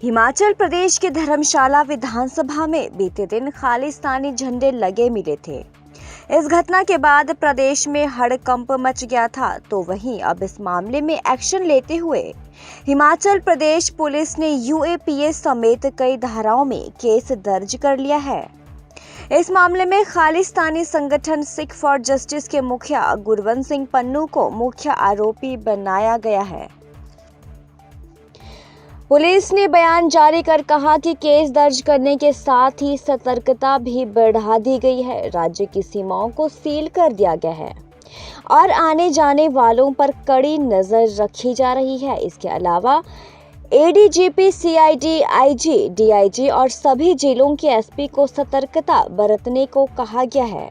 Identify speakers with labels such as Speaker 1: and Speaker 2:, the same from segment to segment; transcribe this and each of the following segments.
Speaker 1: हिमाचल प्रदेश के धर्मशाला विधानसभा में बीते दिन खालिस्तानी झंडे लगे मिले थे। इस घटना के बाद प्रदेश में हड़कंप मच गया था, तो वहीं अब इस मामले में एक्शन लेते हुए हिमाचल प्रदेश पुलिस ने यूएपीए समेत कई धाराओं में केस दर्ज कर लिया है। इस मामले में खालिस्तानी संगठन सिख फॉर जस्टिस के मुखिया गुरवंत सिंह पन्नू को मुख्य आरोपी बनाया गया है। पुलिस ने बयान जारी कर कहा कि केस दर्ज करने के साथ ही सतर्कता भी बढ़ा दी गई है। राज्य की सीमाओं को सील कर दिया गया है और आने जाने वालों पर कड़ी नजर रखी जा रही है। इसके अलावा एडीजीपी, सीआईडी, आईजी, डीआईजी और सभी जिलों के एसपी को सतर्कता बरतने को कहा गया है।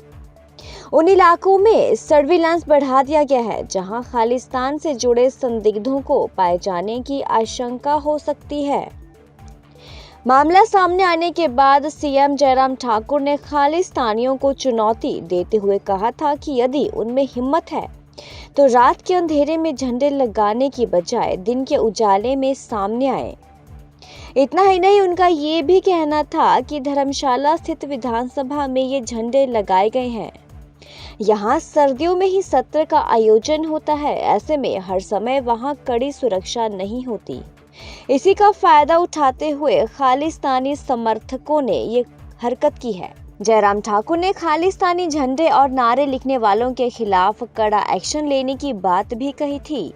Speaker 1: उन इलाकों में सर्विलांस बढ़ा दिया गया है जहां खालिस्तान से जुड़े संदिग्धों को पाए जाने की आशंका हो सकती है। मामला सामने आने के बाद सीएम जयराम ठाकुर ने खालिस्तानियों को चुनौती देते हुए कहा था कि यदि उनमें हिम्मत है तो रात के अंधेरे में झंडे लगाने की बजाय दिन के उजाले में सामने आए। इतना ही नहीं, उनका ये भी कहना था कि धर्मशाला स्थित विधानसभा में ये झंडे लगाए गए हैं। यहाँ सर्दियों में ही सत्र का आयोजन होता है, ऐसे में हर समय वहाँ कड़ी सुरक्षा नहीं होती। इसी का फायदा उठाते हुए खालिस्तानी समर्थकों ने ये हरकत की है। जयराम ठाकुर ने खालिस्तानी झंडे और नारे लिखने वालों के खिलाफ कड़ा एक्शन लेने की बात भी कही थी।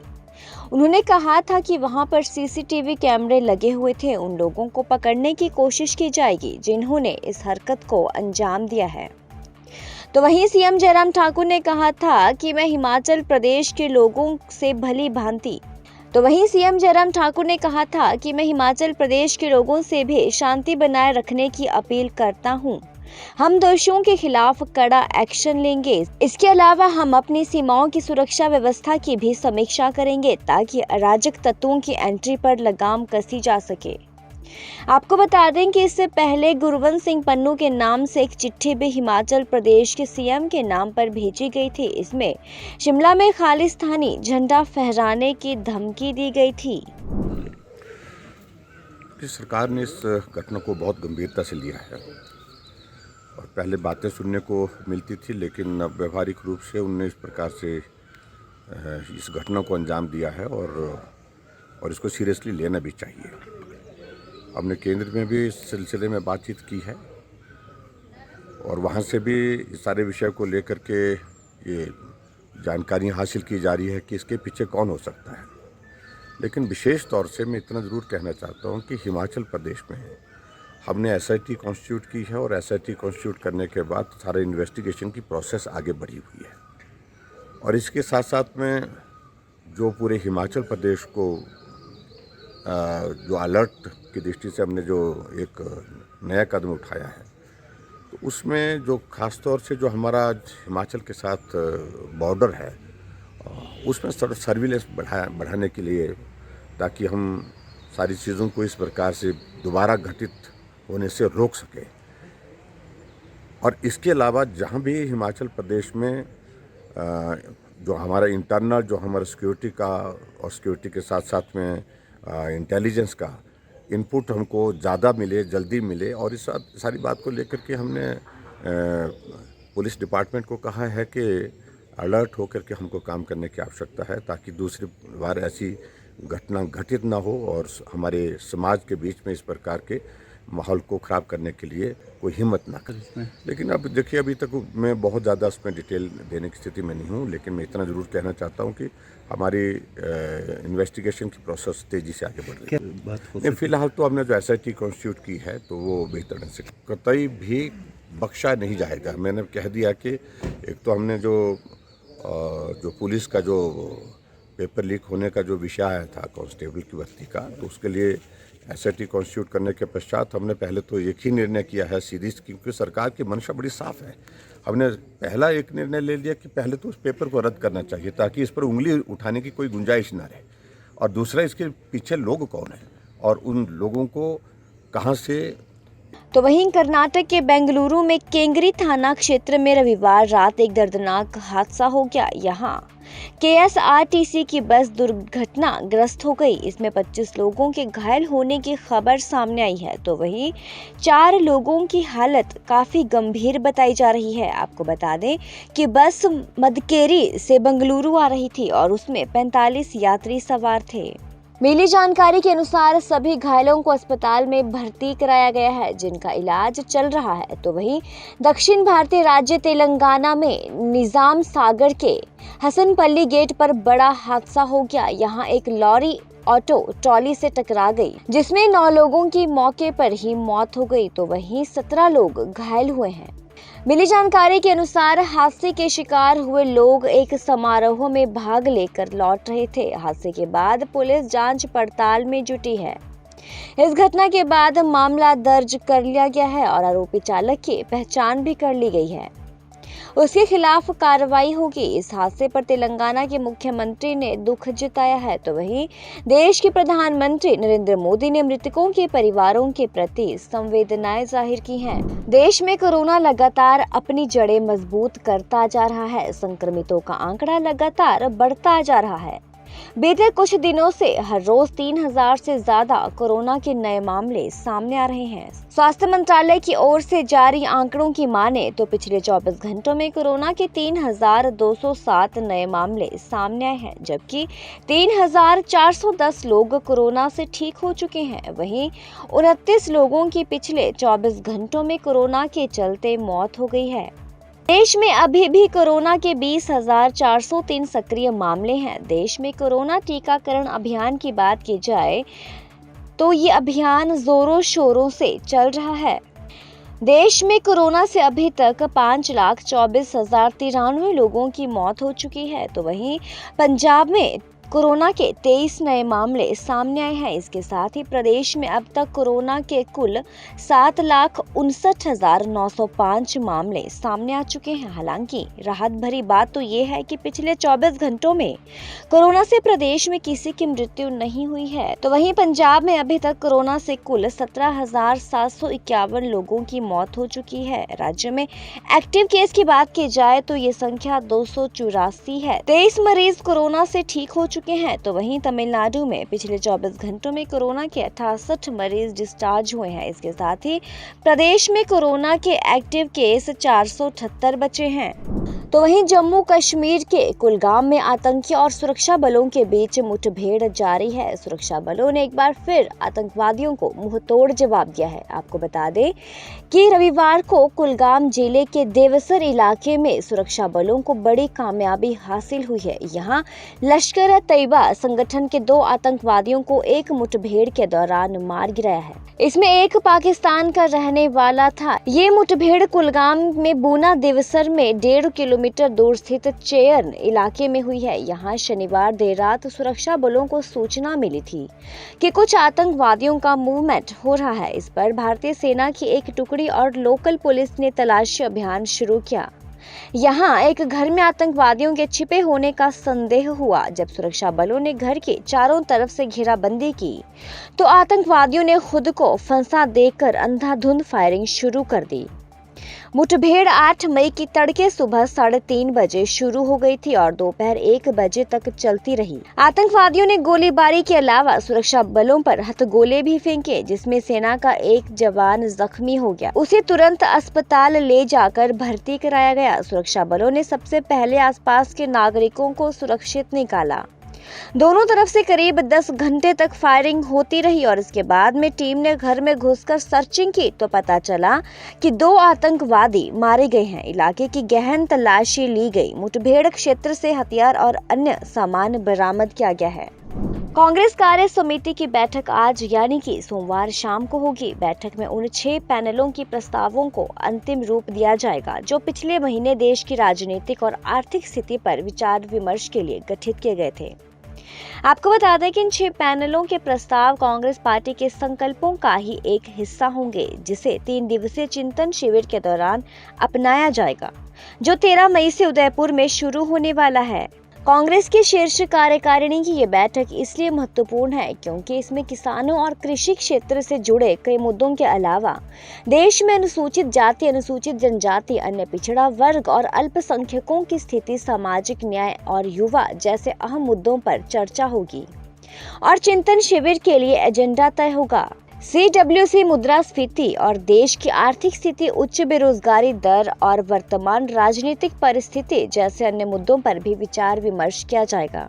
Speaker 1: उन्होंने कहा था कि वहां पर सीसीटीवी कैमरे लगे हुए थे, उन लोगों को पकड़ने की कोशिश की जाएगी जिन्होंने इस हरकत को अंजाम दिया है। तो वहीं सीएम जयराम ठाकुर ने कहा था कि मैं हिमाचल प्रदेश के लोगों से भी शांति बनाए रखने की अपील करता हूं। हम दोषियों के खिलाफ कड़ा एक्शन लेंगे। इसके अलावा हम अपनी सीमाओं की सुरक्षा व्यवस्था की भी समीक्षा करेंगे ताकि अराजक तत्वों की एंट्री पर लगाम कसी जा सके। आपको बता दें कि इससे पहले गुरवंत सिंह पन्नू के नाम से एक चिट्ठी भी हिमाचल प्रदेश के सीएम के नाम पर भेजी गई थी। इसमें शिमला में खालिस्तानी झंडा फहराने की धमकी दी गई थी।
Speaker 2: सरकार ने इस घटना को बहुत गंभीरता से लिया है और पहले बातें सुनने को मिलती थी, लेकिन अब व्यवहारिक रूप से उनने इस प्रकार से इस घटना को अंजाम दिया है और इसको सीरियसली लेना भी चाहिए। हमने केंद्र में भी इस सिलसिले में बातचीत की है और वहाँ से भी इस सारे विषय को लेकर के ये जानकारी हासिल की जा रही है कि इसके पीछे कौन हो सकता है। लेकिन विशेष तौर से मैं इतना ज़रूर कहना चाहता हूँ कि हिमाचल प्रदेश में हमने एसआईटी कॉन्स्टिट्यूट की है और एसआईटी कॉन्स्टिट्यूट करने के बाद सारे इन्वेस्टिगेशन की प्रोसेस आगे बढ़ी हुई है और इसके साथ साथ में जो पूरे हिमाचल प्रदेश को जो अलर्ट की दृष्टि से हमने जो एक नया कदम उठाया है, तो उसमें जो ख़ास तौर से जो हमारा हिमाचल के साथ बॉर्डर है उसमें सर्विलेंस बढ़ाने के लिए, ताकि हम सारी चीज़ों को इस प्रकार से दोबारा घटित होने से रोक सकें। और इसके अलावा जहाँ भी हिमाचल प्रदेश में जो हमारा इंटरनल जो हमारा सिक्योरिटी का और सिक्योरिटी के साथ साथ में इंटेलिजेंस का इनपुट हमको ज़्यादा मिले, जल्दी मिले, और इस सारी बात को लेकर के हमने पुलिस डिपार्टमेंट को कहा है कि अलर्ट होकर के हमको काम करने की आवश्यकता है ताकि दूसरी बार ऐसी घटना घटित ना हो और हमारे समाज के बीच में इस प्रकार के माहौल को ख़राब करने के लिए कोई हिम्मत ना करे। लेकिन अब देखिए, अभी तक मैं बहुत ज़्यादा उसमें डिटेल देने की स्थिति में नहीं हूँ, लेकिन मैं इतना ज़रूर कहना चाहता हूँ कि हमारी इन्वेस्टिगेशन की प्रोसेस तेज़ी से आगे बढ़ रही है। फिलहाल तो हमने जो एसआईटी कॉन्स्टिट्यूट की है तो वो बेहतर ढंग से कतई भी बख्शा नहीं जाएगा। मैंने कह दिया कि एक तो हमने जो पुलिस का जो पेपर लीक होने का जो विषय आया था कांस्टेबल की भर्ती का, तो उसके लिए एसआईटी कॉन्स्टिट्यूट करने के पश्चात हमने पहले तो एक ही निर्णय किया है सीधी, क्योंकि सरकार की मंशा बड़ी साफ है। हमने पहला एक निर्णय ले लिया कि पहले तो उस पेपर को रद्द करना चाहिए ताकि इस पर उंगली उठाने की कोई गुंजाइश ना रहे, और दूसरा इसके पीछे लोग कौन है और उन लोगों को कहाँ से
Speaker 1: तो वहीं कर्नाटक के बेंगलुरु में केंगरी थाना क्षेत्र में रविवार रात एक दर्दनाक हादसा हो गया। यहाँ केएसआरटीसी की बस दुर्घटनाग्रस्त हो गई। इसमें 25 लोगों के घायल होने की खबर सामने आई है, तो वहीं 4 लोगों की हालत काफी गंभीर बताई जा रही है। आपको बता दें कि बस मदकेरी से बेंगलुरु आ रही थी और उसमें 45 यात्री सवार थे। मिली जानकारी के अनुसार सभी घायलों को अस्पताल में भर्ती कराया गया है, जिनका इलाज चल रहा है। तो वहीं दक्षिण भारतीय राज्य तेलंगाना में निजाम सागर के हसनपल्ली गेट पर बड़ा हादसा हो गया। यहाँ एक लॉरी ऑटो ट्रॉली से टकरा गई, जिसमें 9 लोगों की मौके पर ही मौत हो गई, तो वहीं 17 लोग घायल हुए हैं। मिली जानकारी के अनुसार हादसे के शिकार हुए लोग एक समारोह में भाग लेकर लौट रहे थे। हादसे के बाद पुलिस जांच पड़ताल में जुटी है। इस घटना के बाद मामला दर्ज कर लिया गया है और आरोपी चालक की पहचान भी कर ली गई है। उसके खिलाफ कार्रवाई होगी। इस हादसे पर तेलंगाना के मुख्यमंत्री ने दुख जताया है, तो वहीं देश के प्रधानमंत्री नरेंद्र मोदी ने मृतकों के परिवारों के प्रति संवेदनाएं जाहिर की हैं। देश में कोरोना लगातार अपनी जड़ें मजबूत करता जा रहा है। संक्रमितों का आंकड़ा लगातार बढ़ता जा रहा है। बीते कुछ दिनों से हर रोज 3000 से ज्यादा कोरोना के नए मामले सामने आ रहे हैं। स्वास्थ्य मंत्रालय की ओर से जारी आंकड़ों की माने तो पिछले 24 घंटों में कोरोना के 3207 नए मामले सामने आए हैं, जबकि 3410 लोग कोरोना से ठीक हो चुके हैं। वहीं 29 लोगों की पिछले 24 घंटों में कोरोना के चलते मौत हो गई है। देश में अभी भी कोरोना के 20,403 सक्रिय मामले हैं। देश में कोरोना टीकाकरण अभियान की बात की जाए तो ये अभियान जोरों शोरों से चल रहा है। देश में कोरोना से अभी तक 5,24,093 लोगों की मौत हो चुकी है, तो वहीं पंजाब में कोरोना के 23 नए मामले सामने आए हैं। इसके साथ ही प्रदेश में अब तक कोरोना के कुल 7,59,905 मामले सामने आ चुके हैं। हालांकि राहत भरी बात तो ये है कि पिछले 24 घंटों में कोरोना से प्रदेश में किसी की मृत्यु नहीं हुई है। तो वहीं पंजाब में अभी तक कोरोना से कुल 17,751 लोगों की मौत हो चुकी है। राज्य में एक्टिव केस की बात की जाए तो ये संख्या 284 है। 23 मरीज कोरोना से ठीक हो चुके हैं। तो वहीं तमिलनाडु में पिछले 24 घंटों में कोरोना के 68 मरीज डिस्चार्ज हुए हैं। इसके साथ ही प्रदेश में कोरोना के एक्टिव केस 478 बचे हैं। तो वहीं जम्मू कश्मीर के कुलगाम में आतंकी और सुरक्षा बलों के बीच मुठभेड़ जारी है। सुरक्षा बलों ने एक बार फिर आतंकवादियों को मुंहतोड़ जवाब दिया है। आपको बता दें कि रविवार को कुलगाम जिले के देवसर इलाके में सुरक्षा बलों को बड़ी कामयाबी हासिल हुई है। यहाँ लश्कर तैयबा संगठन के 2 आतंकवादियों को एक मुठभेड़ के दौरान मार गिराया है। इसमें एक पाकिस्तान का रहने वाला था। ये मुठभेड़ कुलगाम में बूना देवसर में 1.5 किलोमीटर दूर स्थित चेयर्न इलाके में हुई है। यहाँ शनिवार देर रात सुरक्षा बलों को सूचना मिली थी कि कुछ आतंकवादियों का मूवमेंट हो रहा है। इस पर भारतीय सेना की एक टुकड़ी और लोकल पुलिस ने तलाशी अभियान शुरू किया। यहाँ एक घर में आतंकवादियों के छिपे होने का संदेह हुआ। जब सुरक्षा बलों ने घर के चारों तरफ से घेराबंदी की तो आतंकवादियों ने खुद को फंसा देकर अंधाधुंध फायरिंग शुरू कर दी। मुठभेड़ 8 मई की तड़के सुबह 3:30 बजे शुरू हो गई थी और दोपहर 1 बजे तक चलती रही। आतंकवादियों ने गोलीबारी के अलावा सुरक्षा बलों पर हथगोले भी फेंके, जिसमें सेना का एक जवान जख्मी हो गया। उसे तुरंत अस्पताल ले जाकर भर्ती कराया गया। सुरक्षा बलों ने सबसे पहले आसपास के नागरिकों को सुरक्षित निकाला। दोनों तरफ से करीब 10 घंटे तक फायरिंग होती रही और इसके बाद में टीम ने घर में घुसकर सर्चिंग की तो पता चला कि 2 आतंकवादी मारे गए हैं। इलाके की गहन तलाशी ली गई। मुठभेड़ क्षेत्र से हथियार और अन्य सामान बरामद किया गया है। कांग्रेस कार्य समिति की बैठक आज यानी कि सोमवार शाम को होगी। बैठक में उन 6 पैनलों की प्रस्तावों को अंतिम रूप दिया जाएगा जो पिछले महीने देश की राजनीतिक और आर्थिक स्थिति पर विचार विमर्श के लिए गठित किए गए थे। आपको बता दें कि इन 6 पैनलों के प्रस्ताव कांग्रेस पार्टी के संकल्पों का ही एक हिस्सा होंगे, जिसे 3 दिवसीय चिंतन शिविर के दौरान अपनाया जाएगा, जो 13 मई से उदयपुर में शुरू होने वाला है। कांग्रेस की शीर्ष कार्यकारिणी की ये बैठक इसलिए महत्वपूर्ण है क्योंकि इसमें किसानों और कृषि क्षेत्र से जुड़े कई मुद्दों के अलावा देश में अनुसूचित जाति, अनुसूचित जनजाति, अन्य पिछड़ा वर्ग और अल्पसंख्यकों की स्थिति, सामाजिक न्याय और युवा जैसे अहम मुद्दों पर चर्चा होगी और चिंतन शिविर के लिए एजेंडा तय होगा। CWC मुद्रास्फीति और देश की आर्थिक स्थिति, उच्च बेरोजगारी दर और वर्तमान राजनीतिक परिस्थिति जैसे अन्य मुद्दों पर भी विचार विमर्श किया जाएगा।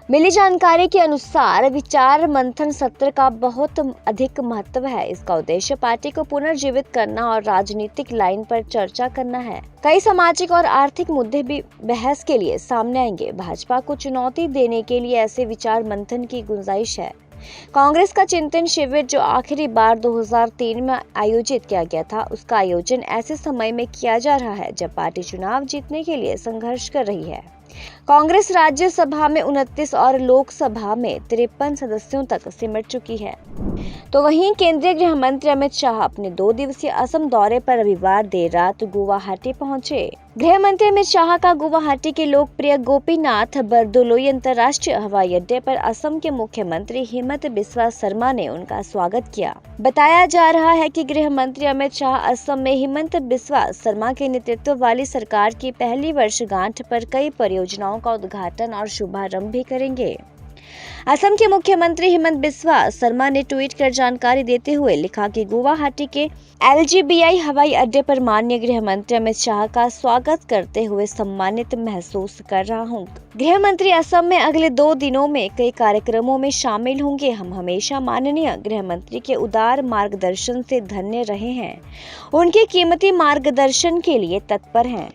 Speaker 1: मिली जानकारी के अनुसार विचार मंथन सत्र का बहुत अधिक महत्व है। इसका उद्देश्य पार्टी को पुनर्जीवित करना और राजनीतिक लाइन पर चर्चा करना है। कई सामाजिक और आर्थिक मुद्दे भी बहस के लिए सामने आएंगे। भाजपा को चुनौती देने के लिए ऐसे विचार मंथन की गुंजाइश है। कांग्रेस का चिंतन शिविर जो आखिरी बार 2003 में आयोजित किया गया था, उसका आयोजन ऐसे समय में किया जा रहा है जब पार्टी चुनाव जीतने के लिए संघर्ष कर रही है। कांग्रेस राज्यसभा में 29 और लोकसभा में 53 सदस्यों तक सिमट चुकी है। तो वहीं केंद्रीय गृह मंत्री अमित शाह अपने 2 दिवसीय असम दौरे पर रविवार देर रात गुवाहाटी पहुंचे। गृह मंत्री अमित शाह का गुवाहाटी के लोकप्रिय गोपीनाथ बरदोलोई अंतर्राष्ट्रीय हवाई अड्डे पर असम के मुख्यमंत्री हिमंत बिस्वा शर्मा ने उनका स्वागत किया। बताया जा रहा है कि गृह मंत्री अमित शाह असम में हिमंत बिस्वा शर्मा के नेतृत्व वाली सरकार की पहली वर्षगांठ पर कई परियोजनाओं का उद्घाटन और शुभारंभ भी करेंगे। असम के मुख्यमंत्री हिमंत बिस्वा शर्मा ने ट्वीट कर जानकारी देते हुए लिखा कि गुवाहाटी के LGBI हवाई अड्डे पर माननीय गृह मंत्री अमित शाह का स्वागत करते हुए सम्मानित महसूस कर रहा हूं। गृह मंत्री असम में अगले 2 दिनों में कई कार्यक्रमों में शामिल होंगे। हम हमेशा माननीय गृह मंत्री के उदार मार्गदर्शन से धन्य रहे हैं। उनके कीमती मार्गदर्शन के लिए तत्पर हैं।